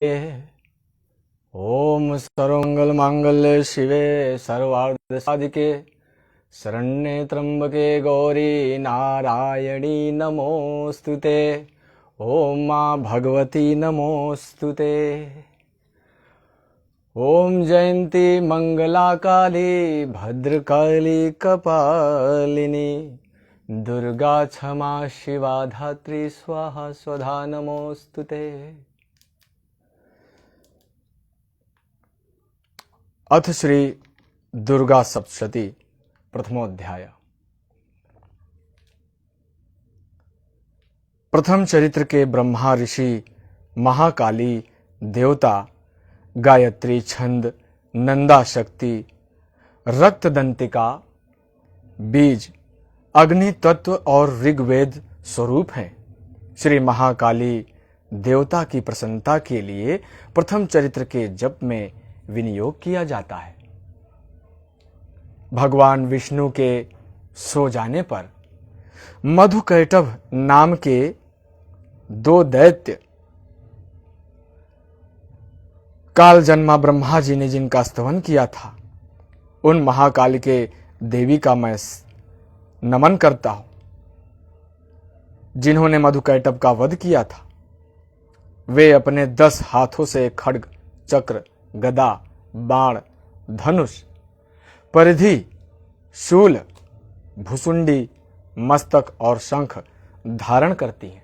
ओम सर्वमंगल मांगल्ये शिवे सर्वार्थ साधिके शरण्ये त्र्यंबके गौरी नारायणी नमोस्तुते। ओम मां भगवती नमोस्तुते। ओम जयंती मंगला काली भद्रकाली कपालिनी दुर्गा क्षमा शिवा धात्री स्वाहा स्वधा नमोस्तुते। अथ श्री दुर्गा सप्तशती प्रथमोध्याय। प्रथम चरित्र के ब्रह्मा ऋषि, महाकाली देवता, गायत्री छंद, नंदा शक्ति, रक्तदंतिका, बीज, अग्नि तत्व और ऋग्वेद स्वरूप हैं। श्री महाकाली देवता की प्रसन्नता के लिए प्रथम चरित्र के जप में विनियोग किया जाता है। भगवान विष्णु के सो जाने पर मधुकैटभ नाम के दो दैत्य काल जन्मा ब्रह्मा जी ने जिनका स्तवन किया था, उन महाकाल के देवी का मैं नमन करता हूं, जिन्होंने मधुकैटभ का वध किया था। वे अपने 10 हाथों से खड्ग, चक्र, गदा, बाण, धनुष, परिधि, शूल, भुसुंडी, मस्तक और शंख धारण करती हैं।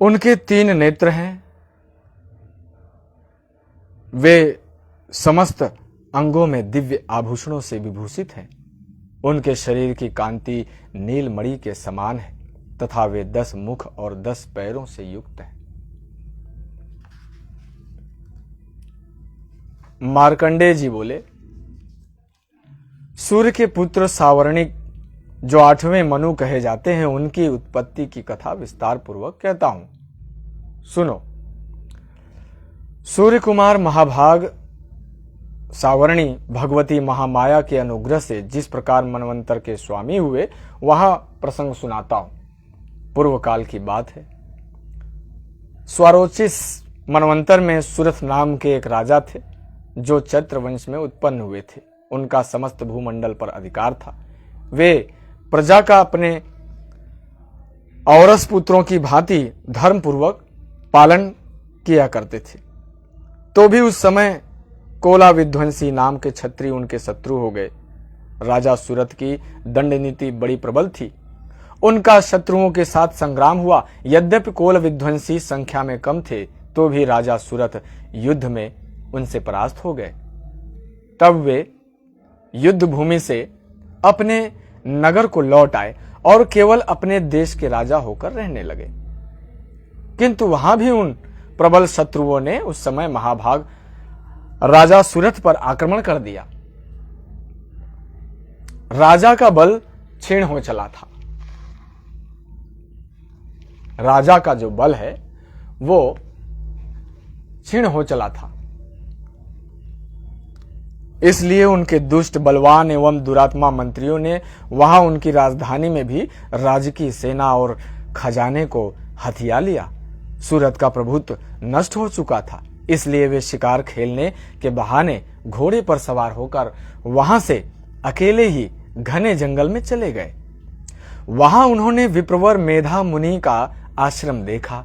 उनके 3 नेत्र हैं। वे समस्त अंगों में दिव्य आभूषणों से विभूषित हैं। उनके शरीर की कांति नीलमणि के समान है तथा वे 10 मुख और 10 पैरों से युक्त हैं। मार्कंडेय जी बोले, सूर्य के पुत्र सावर्णिक जो 8वें मनु कहे जाते हैं, उनकी उत्पत्ति की कथा विस्तार पूर्वक कहता हूं, सुनो। सूर्य कुमार महाभाग सावर्णी भगवती महामाया के अनुग्रह से जिस प्रकार मनवंतर के स्वामी हुए, वहां प्रसंग सुनाता हूं। पूर्व काल की बात है। स्वारोचिस मनवंतर में सुरथ नाम के एक राजा थे, जो चैत्र वंश में उत्पन्न हुए थे। उनका समस्त भूमंडल पर अधिकार था। वे प्रजा का अपने औरस पुत्रों की भांति धर्म पूर्वक पालन किया करते थे। तो भी उस समय कोला विध्वंसी नाम के क्षत्रिय उनके शत्रु हो गए। राजा सुरथ की दंड नीति बड़ी प्रबल थी। उनका शत्रुओं के साथ संग्राम हुआ। यद्यपि कोल विध्वंसी संख्या में कम थे, तो भी राजा सुरथ युद्ध में उनसे परास्त हो गए। तब वे युद्ध भूमि से अपने नगर को लौट आए और केवल अपने देश के राजा होकर रहने लगे। किंतु वहां भी उन प्रबल शत्रुओं ने उस समय महाभाग राजा सुरथ पर आक्रमण कर दिया। राजा का बल क्षीण हो चला था। राजा का जो बल है वो क्षीण हो चला था। इसलिए उनके दुष्ट, बलवान एवं दुरात्मा मंत्रियों ने वहां उनकी राजधानी में भी राज्य की सेना और खजाने को हथिया लिया। सूरत का प्रभुत्व नष्ट हो चुका था। इसलिए वे शिकार खेलने के बहाने घोड़े पर सवार होकर वहां से अकेले ही घने जंगल में चले गए। वहां उन्होंने विप्रवर मेधा मुनि का आश्रम देखा,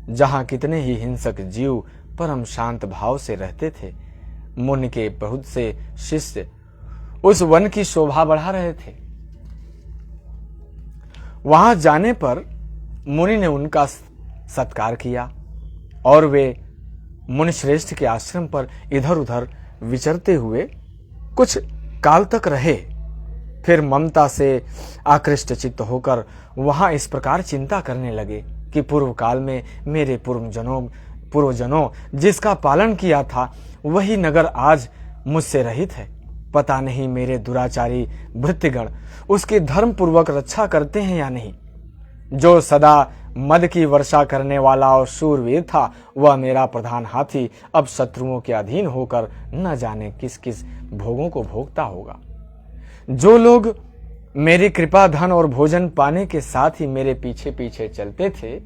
जहां कितने ही हिंसक जीव परम शांत भाव से रहते थे। मुनि के बहुत से शिष्य उस वन की शोभा बढ़ा रहे थे। वहां जाने पर मुनि ने उनका सत्कार किया और वे मुनिश्रेष्ठ के आश्रम पर इधर उधर विचरते हुए कुछ काल तक रहे। फिर ममता से आकृष्ट चित्त होकर वहां इस प्रकार चिंता करने लगे कि पूर्व काल में मेरे पूर्वजनों जिसका पालन किया था, वही नगर आज मुझसे रहित है। पता नहीं मेरे दुराचारी भृत्यगण उसकी धर्म पूर्वक रक्षा करते हैं या नहीं। जो सदा मद की वर्षा करने वाला और शूरवीर था, वह मेरा प्रधान हाथी अब शत्रुओं के अधीन होकर न जाने किस किस भोगों को भोगता होगा। जो लोग मेरी कृपा, धन और भोजन पाने के साथ ही मेरे पीछे पीछे चलते थे,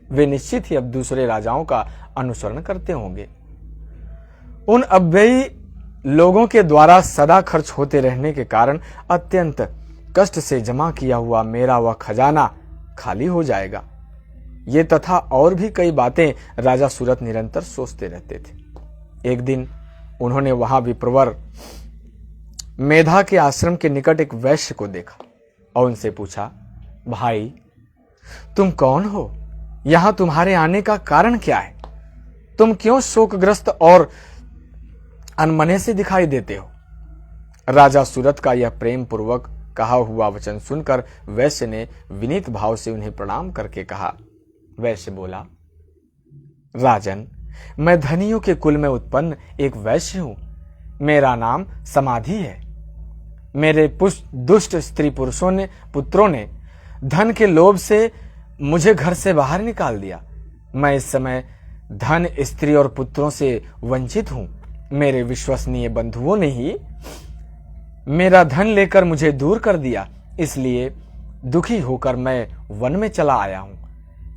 वे निश्चित ही अब दूसरे राजाओं का अनुसरण करते होंगे। उन अव्ययी लोगों के द्वारा सदा खर्च होते रहने के कारण अत्यंत कष्ट से जमा किया हुआ मेरा वह खजाना खाली हो जाएगा। ये तथा और भी कई बातें राजा सूरत निरंतर सोचते रहते थे। एक दिन उन्होंने वहां विप्रवर मेधा के आश्रम के निकट एक वैश्य को देखा और उनसे पूछा, भाई तुम कौन हो? यहां तुम्हारे आने का कारण क्या है? तुम क्यों शोकग्रस्त और अनमने से दिखाई देते हो? राजा सूरत का यह प्रेम पूर्वक कहा हुआ वचन सुनकर वैश्य ने विनीत भाव से उन्हें प्रणाम करके कहा। वैश्य बोला, राजन, मैं धनियों के कुल में उत्पन्न एक वैश्य हूं। मेरा नाम समाधि है। मेरे दुष्ट स्त्री पुत्रों ने धन के लोभ से मुझे घर से बाहर निकाल दिया। मैं इस समय धन, स्त्री और पुत्रों से वंचित हूं। मेरे विश्वसनीय बंधुओं ने ही मेरा धन लेकर मुझे दूर कर दिया, इसलिए दुखी होकर मैं वन में चला आया हूं।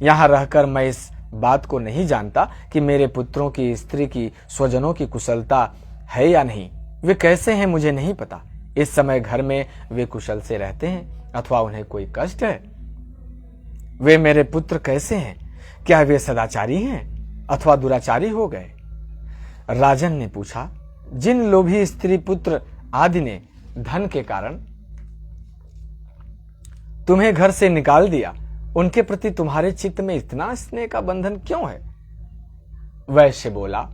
यहां रहकर मैं इस बात को नहीं जानता कि मेरे पुत्रों की, स्त्री की, स्वजनों की कुशलता है या नहीं। वे कैसे हैं मुझे नहीं पता। इस समय घर में वे कुशल से रहते हैं अथवा उन्हें कोई कष्ट है? वे मेरे पुत्र कैसे हैं? क्या वे सदाचारी हैं अथवा दुराचारी हो गए? राजन ने पूछा, जिन लोभी स्त्री पुत्र आदि ने धन के कारण तुम्हें घर से निकाल दिया, उनके प्रति तुम्हारे चित्त में इतना स्नेह का बंधन क्यों है? वैश्य बोला,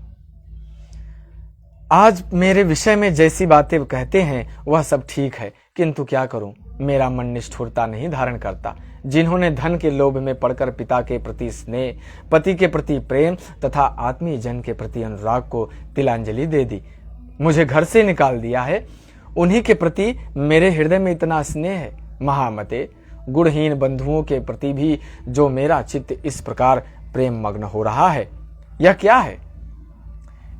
आज मेरे विषय में जैसी बातें कहते हैं वह सब ठीक है, किंतु क्या करूं, मेरा मन निष्ठुरता नहीं धारण करता। जिन्होंने धन के लोभ में पड़कर पिता के प्रति स्नेह, पति के प्रति प्रेम तथा आत्मीय जन के प्रति अनुराग को तिलांजलि दे दी, मुझे घर से निकाल दिया है, उन्हीं के प्रति मेरे हृदय में इतना स्नेह है। महामते, गुणहीन बंधुओं के प्रति भी जो मेरा चित्त इस प्रकार प्रेम मग्न हो रहा है, यह क्या है?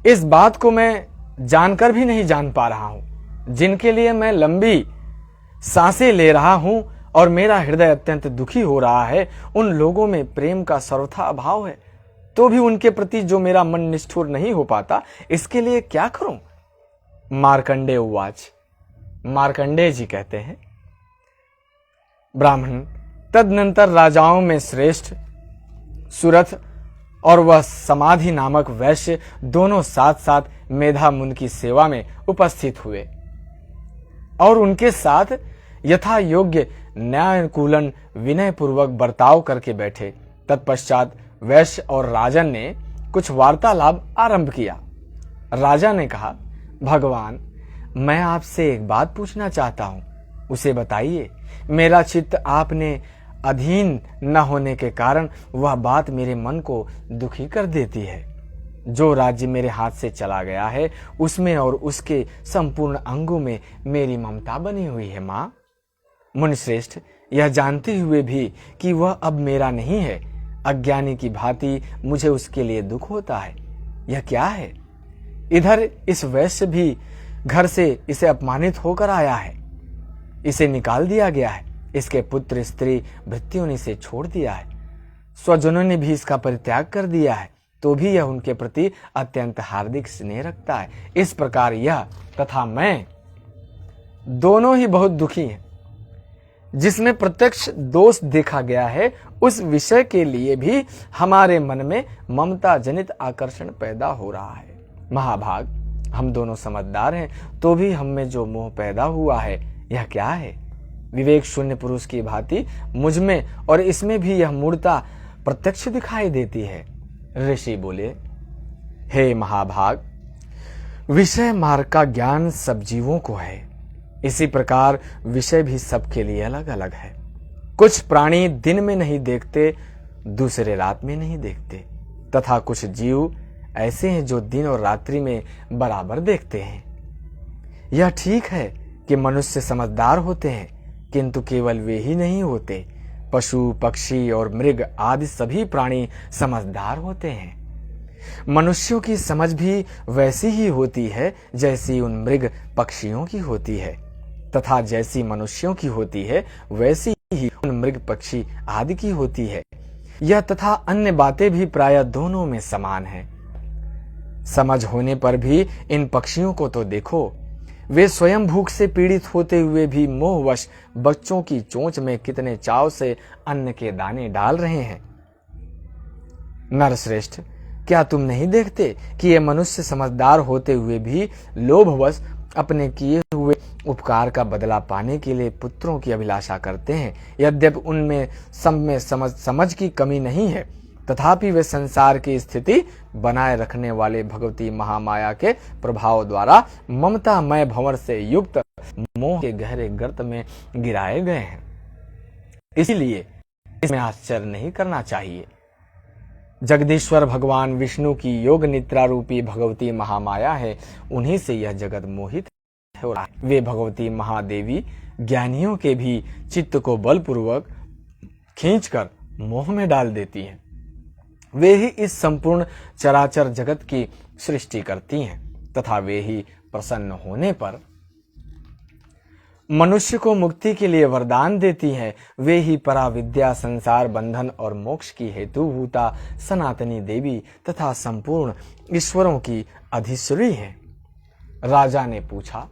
इस बात को मैं जानकर भी नहीं जान पा रहा हूं। जिनके लिए मैं लंबी सांसें ले रहा हूं और मेरा हृदय अत्यंत दुखी हो रहा है, उन लोगों में प्रेम का सर्वथा अभाव है, तो भी उनके प्रति जो मेरा मन निष्ठुर नहीं हो पाता, इसके लिए क्या करूं? मार्कंडेय उवाच। मार्कंडेय जी कहते हैं, ब्राह्मण, तदनंतर राजाओं में श्रेष्ठ सुरथ और वह समाधि नामक वैश्य दोनों साथ साथ मेधा मुनि की सेवा में उपस्थित हुए और उनके साथ यथा योग्य न्यायानुकूलन विनय पूर्वक बर्ताव करके बैठे। तत्पश्चात वैश्य और राजन ने कुछ वार्तालाप आरंभ किया। राजा ने कहा, भगवान, मैं आपसे एक बात पूछना चाहता हूं, उसे बताइए। मेरा चित्त आपने अधीन न होने के कारण वह बात मेरे मन को दुखी कर देती है। जो राज्य मेरे हाथ से चला गया है उसमें और उसके संपूर्ण अंगों में मेरी ममता बनी हुई है। मां, मुनिश्रेष्ठ, यह जानते हुए भी कि वह अब मेरा नहीं है, अज्ञानी की भांति मुझे उसके लिए दुख होता है। यह क्या है? इधर इस वैश्य भी घर से इसे अपमानित होकर आया है, इसे निकाल दिया गया है, इसके पुत्र स्त्री भृत्यों ने इसे छोड़ दिया है, स्वजनों ने भी इसका परित्याग कर दिया है, तो भी यह उनके प्रति अत्यंत हार्दिक स्नेह रखता है। इस प्रकार यह तथा मैं दोनों ही बहुत दुखी हैं। जिसमें प्रत्यक्ष दोष देखा गया है उस विषय के लिए भी हमारे मन में ममता जनित आकर्षण पैदा हो रहा है। महाभाग, हम दोनों समझदार हैं, तो भी हम में जो मोह पैदा हुआ है यह क्या है? विवेक शून्य पुरुष की भांति मुझ में और इसमें भी यह मूढ़ता प्रत्यक्ष दिखाई देती है। ऋषि बोले, हे महाभाग, विषय मार्ग का ज्ञान सब जीवों को है, इसी प्रकार विषय भी सबके लिए अलग अलग है। कुछ प्राणी दिन में नहीं देखते, दूसरे रात में नहीं देखते, तथा कुछ जीव ऐसे हैं जो दिन और रात्रि में बराबर देखते हैं। यह ठीक है कि मनुष्य समझदार होते हैं, किंतु केवल वे ही नहीं होते, पशु, पक्षी और मृग आदि सभी प्राणी समझदार होते हैं। मनुष्यों की समझ भी वैसी ही होती है जैसी उन मृग पक्षियों की होती है, तथा जैसी मनुष्यों की होती है वैसी ही उन मृग पक्षी आदि की होती है। यह तथा अन्य बातें भी प्रायः दोनों में समान हैं। समझ होने पर भी इन पक्षियों को तो देखो, वे स्वयं भूख से पीड़ित होते हुए भी मोहवश बच्चों की चोंच में कितने चाव से अन्न के दाने डाल रहे हैं। नरश्रेष्ठ, क्या तुम नहीं देखते कि ये मनुष्य समझदार होते हुए भी लोभवश अपने किए हुए उपकार का बदला पाने के लिए पुत्रों की अभिलाषा करते हैं। यद्यपि उनमें सब में समझ की कमी नहीं है, तथापि वे संसार की स्थिति बनाए रखने वाले भगवती महामाया के प्रभाव द्वारा ममतामय भंवर से युक्त मोह के गहरे गर्त में गिराए गए हैं। इसलिए इसमें आश्चर्य नहीं करना चाहिए। जगदीश्वर भगवान विष्णु की योग निद्रा रूपी भगवती महामाया है, उन्हीं से यह जगत मोहित हो रहा है। वे भगवती महादेवी ज्ञानियों के भी चित्त को बलपूर्वक खींचकर मोह में डाल देती हैं। वे ही इस संपूर्ण चराचर जगत की सृष्टि करती हैं तथा वे ही प्रसन्न होने पर मनुष्य को मुक्ति के लिए वरदान देती हैं। वे ही पराविद्या, संसार बंधन और मोक्ष की हेतुभूता सनातनी देवी तथा संपूर्ण ईश्वरों की अधिश्वरी हैं। राजा ने पूछा,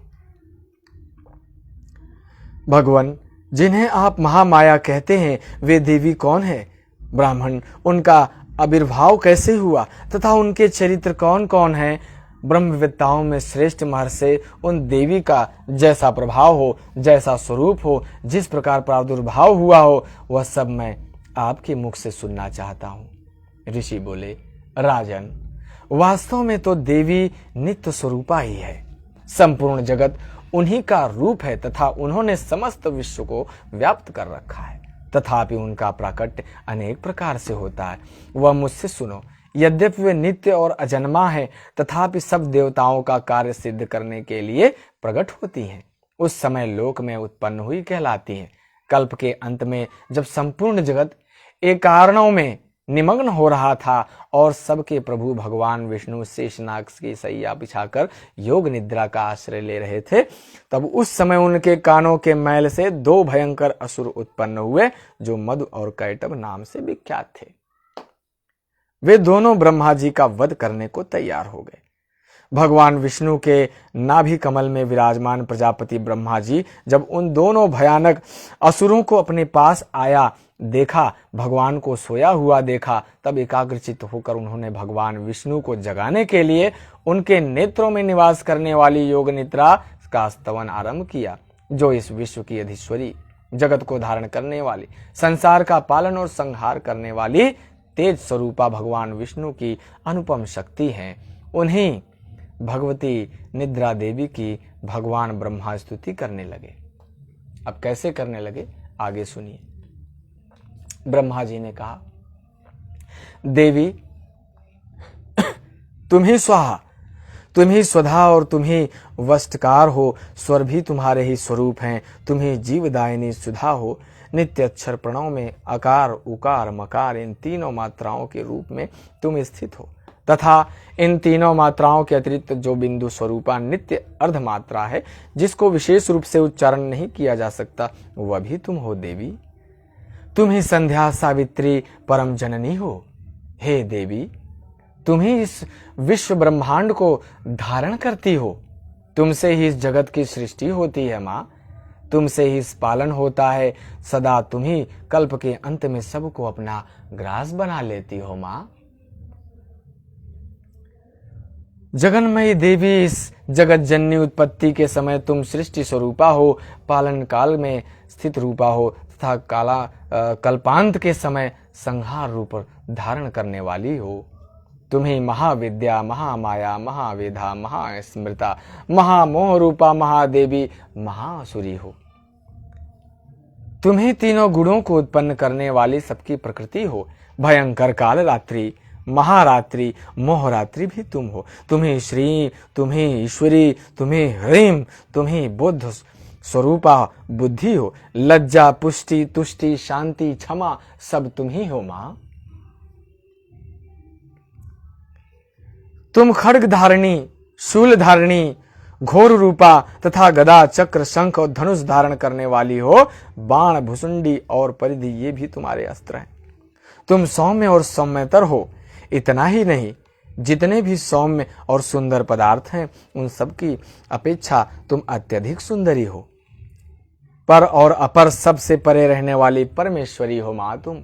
भगवान, जिन्हें आप महामाया कहते हैं, वे देवी कौन है? ब्राह्मण, उनका आविर्भाव कैसे हुआ तथा उनके चरित्र कौन कौन हैं? ब्रह्मवेत्ताओं में श्रेष्ठ महर्षि उन देवी का जैसा प्रभाव हो, जैसा स्वरूप हो, जिस प्रकार प्रादुर्भाव हुआ हो, वह सब मैं आपके मुख से सुनना चाहता हूं। ऋषि बोले, राजन, वास्तव में तो देवी नित्य स्वरूपा ही है। संपूर्ण जगत उन्हीं का रूप है तथा उन्होंने समस्त विश्व को व्याप्त कर रखा है। तथापि उनका प्राकट्य अनेक प्रकार से होता है। वह मुझसे सुनो, यद्यपि वे नित्य और अजन्मा है, तथापि सब देवताओं का कार्य सिद्ध करने के लिए प्रकट होती हैं। उस समय लोक में उत्पन्न हुई कहलाती हैं। कल्प के अंत में जब संपूर्ण जगत एक कारणों में निमग्न हो रहा था और सबके प्रभु भगवान विष्णु शेषनाग की सैया बिछाकर योग निद्रा का आश्रय ले रहे थे, तब उस समय उनके कानों के मैल से दो भयंकर असुर उत्पन्न हुए, जो मधु और कैटभ नाम से विख्यात थे। वे दोनों ब्रह्मा जी का वध करने को तैयार हो गए। भगवान विष्णु के नाभि कमल में विराजमान प्रजापति ब्रह्मा जी जब उन दोनों भयानक असुरों को अपने पास आया देखा, भगवान को सोया हुआ देखा, तब एकाग्रचित्त होकर उन्होंने भगवान विष्णु को जगाने के लिए उनके नेत्रों में निवास करने वाली योग निद्रा का स्तवन आरंभ किया, जो इस विश्व की अधीश्वरी, जगत को धारण करने वाली, संसार का पालन और संहार करने वाली तेज स्वरूपा भगवान विष्णु की अनुपम शक्ति है। उन्हीं भगवती निद्रा देवी की भगवान ब्रह्मा स्तुति करने लगे। अब कैसे करने लगे, आगे सुनिए। ब्रह्मा जी ने कहा, देवी, तुम ही स्वाहा, तुम ही स्वधा और तुम ही वष्टकार हो। स्वर भी तुम्हारे ही स्वरूप हैं। तुम ही जीवदायिनी सुधा हो। नित्य अक्षर प्रणव में अकार, उकार, मकार, इन तीनों मात्राओं के रूप में तुम स्थित हो तथा इन तीनों मात्राओं के अतिरिक्त जो बिंदु स्वरूपा नित्य अर्ध मात्रा है, जिसको विशेष रूप से उच्चारण नहीं किया जा सकता, वह भी तुम हो देवी। तुम ही संध्या, सावित्री, परम जननी हो। हे देवी, तुम ही इस विश्व ब्रह्मांड को धारण करती हो। तुमसे ही इस जगत की सृष्टि होती है माँ, तुमसे ही इस पालन होता है। सदा तुम ही कल्प के अंत में सबको अपना ग्रास बना लेती हो माँ। जगन्मयी देवी, इस जगत जननी उत्पत्ति के समय तुम सृष्टि स्वरूपा हो, पालन काल में स्थित रूपा हो तथा कल्पांत के समय संहार रूप धारण करने वाली हो। तुम्ही महाविद्या, महामाया, महावेधा, महास्मृता, महामोह रूपा महादेवी, महासुरी हो। तुम्ही तीनों गुणों को उत्पन्न करने वाली सबकी प्रकृति हो। भयंकर काल रात्रि, महारात्रि, मोहरात्रि भी तुम हो। तुम्ही श्री, तुम्ही ईश्वरी, तुम्ही ह्रीम, तुम्ही बुद्ध स्वरूपा बुद्धि हो। लज्जा, पुष्टि, तुष्टि, शांति, क्षमा, सब तुम ही हो मां। तुम खड्ग धारणी, शूल धारणी, घोर रूपा तथा गदा, चक्र, शंख और धनुष धारण करने वाली हो। बाण, भुसुंडी और परिधि, ये भी तुम्हारे अस्त्र हैं। तुम सौम्य और सौम्यतर हो। इतना ही नहीं, जितने भी सौम्य और सुंदर पदार्थ हैं उन सब की अपेक्षा तुम अत्यधिक सुंदरी हो। पर और अपर सबसे परे रहने वाली परमेश्वरी हो मां तुम।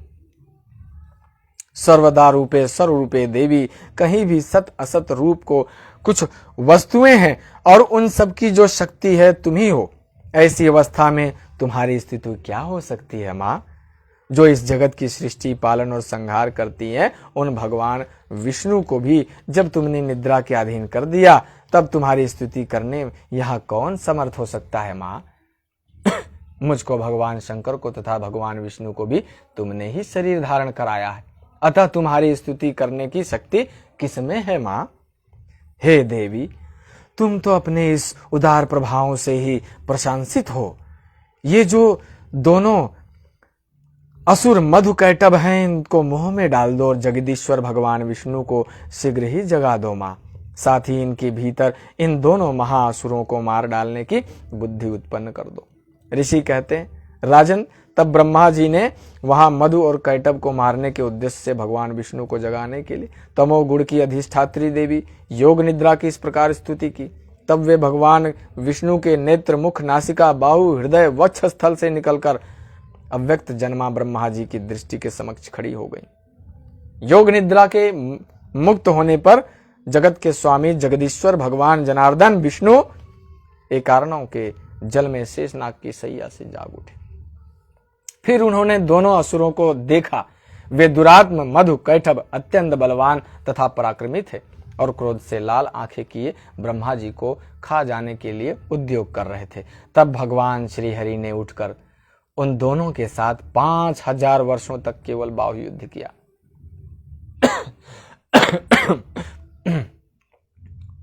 सर्वदा रूपे सर्वरूपे देवी। कहीं भी सत असत रूप को कुछ वस्तुएं हैं और उन सब की जो शक्ति है तुम ही हो। ऐसी अवस्था में तुम्हारी स्थिति क्या हो सकती है मां? जो इस जगत की सृष्टि पालन और संहार करती है, उन भगवान विष्णु को भी जब तुमने निद्रा के अधीन कर दिया, तब तुम्हारी स्तुति करने यहां कौन समर्थ हो सकता है मां? मुझको, भगवान शंकर को तथा भगवान विष्णु को भी तुमने ही शरीर धारण कराया है, अतः तुम्हारी स्तुति करने की शक्ति किसमें है मां? हे देवी, तुम तो अपने इस उदार प्रभावों से ही प्रशंसित हो। ये जो दोनों असुर मधु कैटभ हैं, इनको मोह में डाल दो और जगदीश्वर भगवान विष्णु को शीघ्र ही जगा दो मां। साथ ही इनके भीतर इन दोनों महाअसुरों को मार डालने की बुद्धि उत्पन्न कर दो। ऋषि कहते हैं, राजन, तब ब्रह्मा जी ने वहां मधु और कैटभ को मारने के उद्देश्य से भगवान विष्णु को जगाने के लिए तमोगुण की अधिष्ठात्री देवी योग निद्रा की इस प्रकार स्तुति की। तब वे भगवान विष्णु के नेत्र, मुख, नासिका, बाहु, हृदय, वक्ष स्थल से निकलकर अव्यक्त जन्मा ब्रह्मा जी की दृष्टि के समक्ष खड़ी हो गई। योग निद्रा के मुक्त होने पर जगत के स्वामी जगदीश्वर भगवान जनार्दन विष्णु एकारणों के जल में शेषनाग की सैया से जाग उठे। फिर उन्होंने दोनों असुरों को देखा। वे दुरात्म मधु कैटभ अत्यंत बलवान तथा पराक्रमी थे और क्रोध से लाल आंखें किए ब्रह्मा जी को खा जाने के लिए उद्योग कर रहे थे। तब भगवान श्री हरि ने उठकर उन दोनों के साथ 5000 वर्षों तक केवल बाहु युद्ध किया।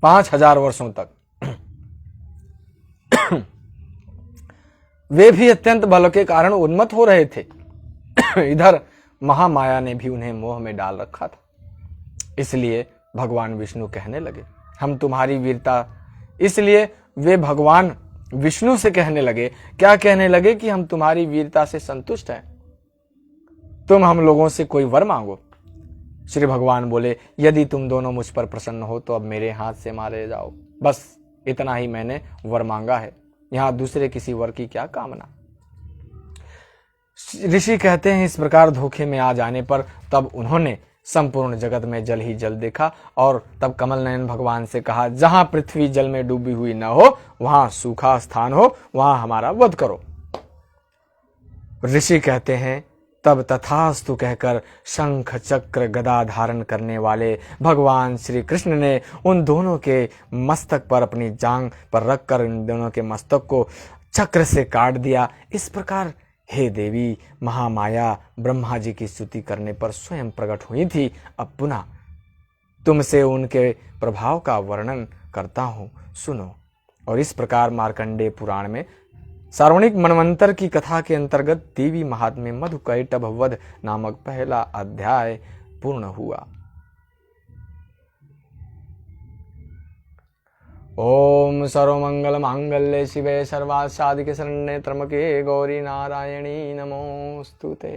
5000 वर्षों तक वे भी अत्यंत बल के कारण उन्मत्त हो रहे थे। इधर महामाया ने भी उन्हें मोह में डाल रखा था। इसलिए भगवान विष्णु कहने लगे, हम तुम्हारी वीरता, इसलिए वे भगवान विष्णु से कहने लगे, क्या कहने लगे कि हम तुम्हारी वीरता से संतुष्ट हैं, तुम हम लोगों से कोई वर मांगो। श्री भगवान बोले, यदि तुम दोनों मुझ पर प्रसन्न हो तो अब मेरे हाथ से मारे जाओ। बस इतना ही मैंने वर मांगा है, यहां दूसरे किसी वर की क्या कामना। ऋषि कहते हैं, इस प्रकार धोखे में आ जाने पर तब उन्होंने संपूर्ण जगत में जल ही जल देखा और तब कमल नयन भगवान से कहा, जहां पृथ्वी जल में डूबी हुई न हो, वहां सूखा स्थान हो, वहां हमारा वध करो। ऋषि कहते हैं, तब तथास्तु कहकर शंख चक्र गदा धारण करने वाले भगवान श्री कृष्ण ने उन दोनों के मस्तक पर अपनी जांग पर रखकर इन दोनों के मस्तक को चक्र से काट दिया। इस प्रकार हे देवी, महामाया ब्रह्मा जी की स्तुति करने पर स्वयं प्रकट हुई थी। अब पुनः तुमसे उनके प्रभाव का वर्णन करता हूं, सुनो। और इस प्रकार मार्कंडेय पुराण में सार्वणिक मनवंतर की कथा के अंतर्गत देवी महात्म्य मधु कैटभ वध नामक पहला अध्याय पूर्ण हुआ। ओम सर्वमंगल मांगल्ये शिवे सर्वार्थ साधिके शरण्ये त्र्यंबके गौरी नारायणी नमोस्तुते।